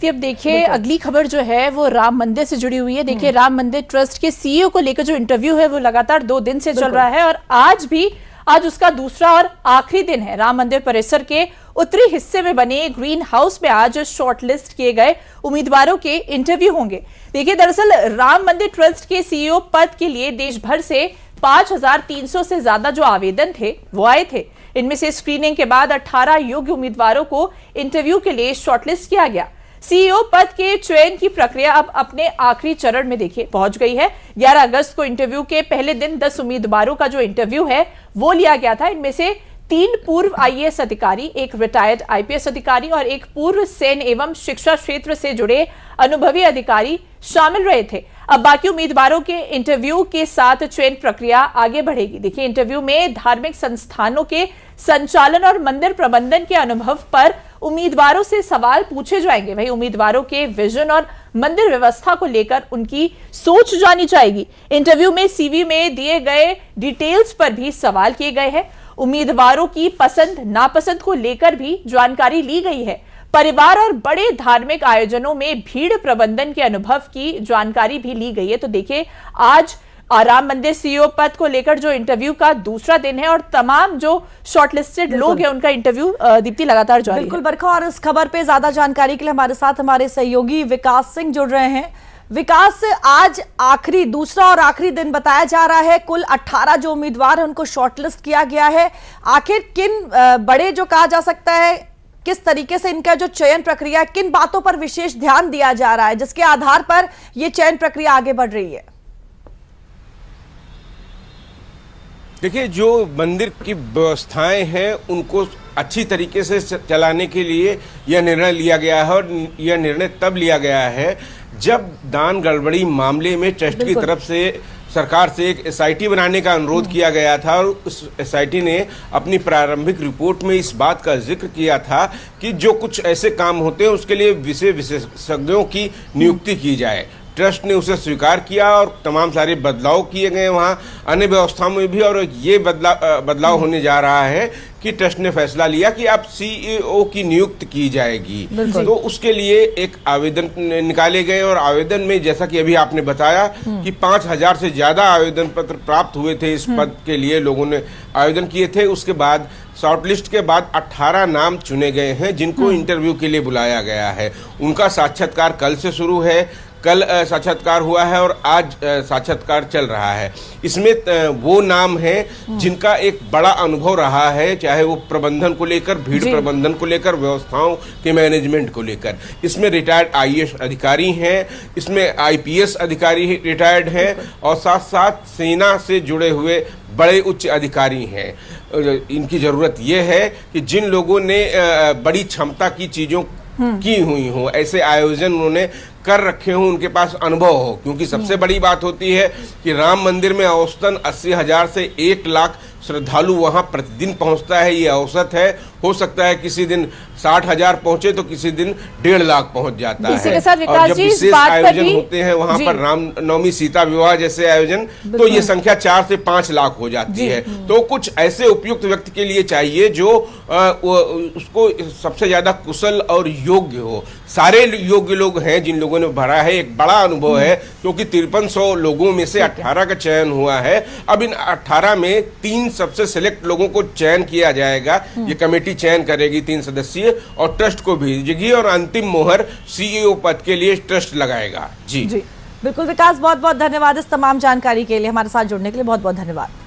दीप्ति, अब देखिए अगली खबर जो है वो राम मंदिर से जुड़ी हुई है। देखिए राम मंदिर ट्रस्ट के सीईओ को लेकर जो इंटरव्यू है वो लगातार 2 दिन से चल रहा है और आज उसका दूसरा और आखिरी दिन है। राम मंदिर परिसर के उत्तरी हिस्से में बने ग्रीन हाउस में आज शॉर्टलिस्ट किए गए उम्मीदवारोों के इंटरव्यू होंगे। देखिए दरअसल राम मंदिर ट्रस्ट के सीईओ पद के लिए देश भर से 5300 से ज्यादा जो आवेदन थे वो आए थे। इनमें से स्क्रीनिंग के बाद 18 योग्य उम्मीदवारों को इंटरव्यू के लिए शॉर्टलिस्ट किया गया। सीईओ पद के चयन की प्रक्रिया अब अपने आखिरी चरण में देखिए पहुंच गई है। 11 अगस्त को इंटरव्यू के पहले दिन 10 उम्मीदवारों का जो इंटरव्यू है वो लिया गया था। इनमें से 3 पूर्व आईएएस अधिकारी, एक रिटायर्ड आईपीएस अधिकारी और एक पूर्व सैन्य एवं शिक्षा क्षेत्र से जुड़े अनुभवी अधिकारी शामिल रहे थे। अब बाकी उम्मीदवारों के इंटरव्यू के साथ चयन प्रक्रिया आगे बढ़ेगी। देखिए इंटरव्यू में धार्मिक संस्थानों के संचालन और मंदिर प्रबंधन के अनुभव पर उम्मीदवारों से सवाल पूछे जाएंगे। वहीं उम्मीदवारों के विजन और मंदिर व्यवस्था को लेकर उनकी सोच जानी जाएगी। इंटरव्यू में सीवी में दिए गए डिटेल्स पर भी सवाल किए गए हैं। उम्मीदवारों की पसंद नापसंद को लेकर भी जानकारी ली गई है। परिवार और बड़े धार्मिक आयोजनों में भीड़ प्रबंधन के अनुभव की जानकारी भी ली गई है। तो देखिए आज राम मंदिर सीईओ पद को लेकर जो इंटरव्यू का दूसरा दिन है और तमाम जो शॉर्टलिस्टेड लोग हैं उनका इंटरव्यू दीप्ति लगातार जारी है। बिल्कुल बरखा, और इस खबर पे ज्यादा जानकारी के लिए हमारे साथ हमारे सहयोगी विकास सिंह जुड़ रहे हैं। विकास, आज दूसरा और आखिरी दिन बताया जा रहा है। कुल 18 जो उम्मीदवार हैं उनको शॉर्टलिस्ट किया गया है। आखिर किन बड़े जो कहा जा सकता है किस तरीके से इनका जो चयन प्रक्रिया, किन बातों पर विशेष ध्यान दिया जा रहा है जिसके आधार पर यह चयन प्रक्रिया आगे बढ़ रही है? देखिए, जो मंदिर की व्यवस्थाएं हैं उनको अच्छी तरीके से चलाने के लिए यह निर्णय लिया गया है और यह निर्णय तब लिया गया है जब दान गड़बड़ी मामले में ट्रस्ट की तरफ से सरकार से एक एसआईटी बनाने का अनुरोध किया गया था और उस एसआईटी ने अपनी प्रारंभिक रिपोर्ट में इस बात का जिक्र किया था कि जो कुछ ऐसे काम होते हैं उसके लिए विशेषज्ञों की नियुक्ति की जाए। ट्रस्ट ने उसे स्वीकार किया और तमाम सारे बदलाव किए गए वहाँ अन्य व्यवस्थाओं में भी, और ये बदलाव होने जा रहा है कि ट्रस्ट ने फैसला लिया कि अब सीईओ की नियुक्ति की जाएगी। तो उसके लिए एक आवेदन निकाले गए और आवेदन में जैसा कि अभी आपने बताया कि 5000 से ज्यादा आवेदन पत्र प्राप्त हुए थे। इस पद के लिए लोगों ने आवेदन किए थे। उसके बाद शॉर्टलिस्ट के बाद 18 नाम चुने गए हैं जिनको इंटरव्यू के लिए बुलाया गया है। उनका साक्षात्कार कल से शुरू है। कल साक्षात्कार हुआ है और आज साक्षात्कार चल रहा है। इसमें वो नाम हैं जिनका एक बड़ा अनुभव रहा है, चाहे वो प्रबंधन को लेकर, भीड़ प्रबंधन को लेकर, व्यवस्थाओं के मैनेजमेंट को लेकर। इसमें रिटायर्ड आईएएस अधिकारी हैं, इसमें आईपीएस अधिकारी रिटायर्ड हैं और साथ साथ सेना से जुड़े हुए बड़े उच्च अधिकारी हैं। इनकी जरूरत ये है कि जिन लोगों ने बड़ी क्षमता की चीजों की हुई हो, ऐसे आयोजन उन्होंने कर रखे हो, उनके पास अनुभव हो। क्योंकि सबसे बड़ी बात होती है कि राम मंदिर में औसतन 80,000 से 1 लाख श्रद्धालु वहां प्रतिदिन पहुंचता है। ये औसत है। हो सकता है किसी दिन 60,000 पहुंचे तो किसी दिन 1.5 लाख पहुंच जाता है। और जब विशेष आयोजन होते हैं वहां पर रामनवमी, सीता विवाह जैसे आयोजन, तो ये संख्या 4 से 5 लाख हो जाती है। तो कुछ ऐसे उपयुक्त व्यक्ति के लिए चाहिए जो उसको सबसे ज्यादा कुशल और योग्य हो। सारे योग्य लोग हैं जिन लोगों ने भरा है, एक बड़ा अनुभव है क्योंकि 5300 लोगों में से 18 का चयन हुआ है। अब इन 18 में 3 सबसे सिलेक्ट लोगों को चयन किया जाएगा। ये कमेटी चयन करेगी 3 सदस्यीय और ट्रस्ट को भेजेगी और अंतिम मोहर सीईओ पद के लिए ट्रस्ट लगाएगा। जी बिल्कुल विकास, बहुत बहुत धन्यवाद इस तमाम जानकारी के लिए। हमारे साथ जुड़ने के लिए बहुत बहुत धन्यवाद।